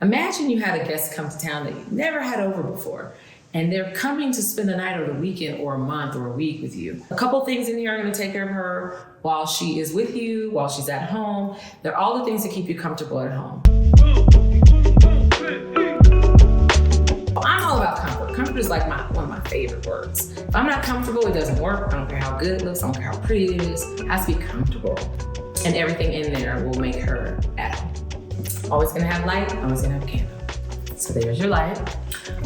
Imagine you had a guest come to town that you've never had over before, and they're coming to spend the night or the weekend or a month or a week with you. A couple things in here are gonna take care of her while she is with you, while she's at home. They're all the things that keep you comfortable at home. I'm all about comfort. Comfort is like one of my favorite words. If I'm not comfortable, it doesn't work. I don't care how good it looks, I don't care how pretty it is. It has to be comfortable. And everything in there will make her at home. Always gonna have light, always gonna have a candle. So there's your light.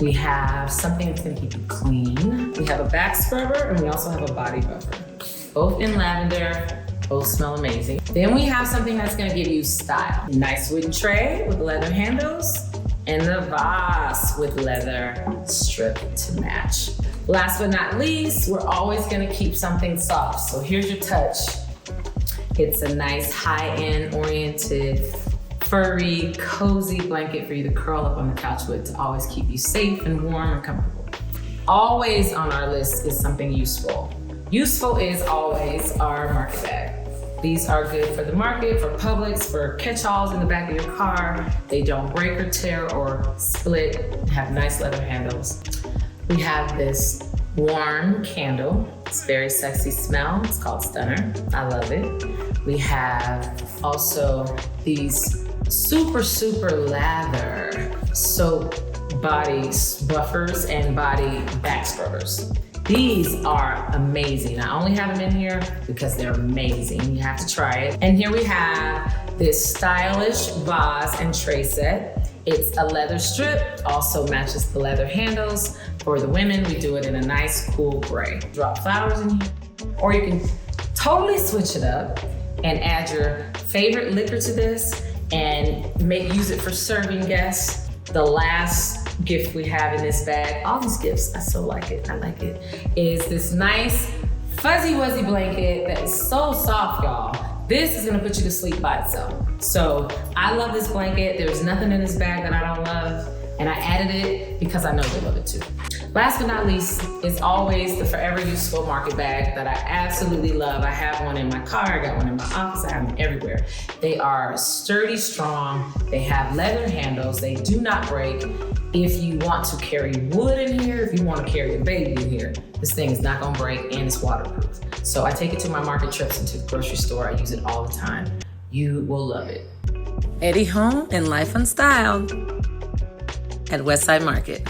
We have something that's gonna keep you clean. We have a back scrubber and we also have a body buffer. Both in lavender, both smell amazing. Then we have something that's gonna give you style. Nice wooden tray with leather handles and the vase with leather strip to match. Last but not least, we're always gonna keep something soft. So here's your touch. It's a nice high-end oriented, furry, cozy blanket for you to curl up on the couch with to always keep you safe and warm and comfortable. Always on our list is something useful. Useful is always our market bag. These are good for the market, for Publix, for catch-alls in the back of your car. They don't break or tear or split, have nice leather handles. We have this warm candle. It's very sexy smell. It's called Stunner. I love it. We have also these super lather soap body buffers and body back scrubbers. These are amazing. I only have them in here because they're amazing. You have to try it. And here we have this stylish vase and tray set. It's a leather strip, also matches the leather handles. For the women, we do it in a nice cool gray. Drop flowers in here, or you can totally switch it up and add your favorite liquor to this and use it for serving guests. The last gift we have in this bag, all these gifts, I so like it, is this nice fuzzy wuzzy blanket that is so soft, y'all. This is gonna put you to sleep by itself. So I love this blanket. There's nothing in this bag that I don't love, and I added it because I know they love it too. Last but not least is always the forever useful market bag that I absolutely love. I have one in my car, I got one in my office, I have them everywhere. They are sturdy, strong, they have leather handles, they do not break. If you want to carry wood in here, if you want to carry a baby in here, this thing is not gonna break and it's waterproof. So I take it to my market trips and to the grocery store, I use it all the time. You will love it. Eddie Home and Life Unstyled at Westside Market.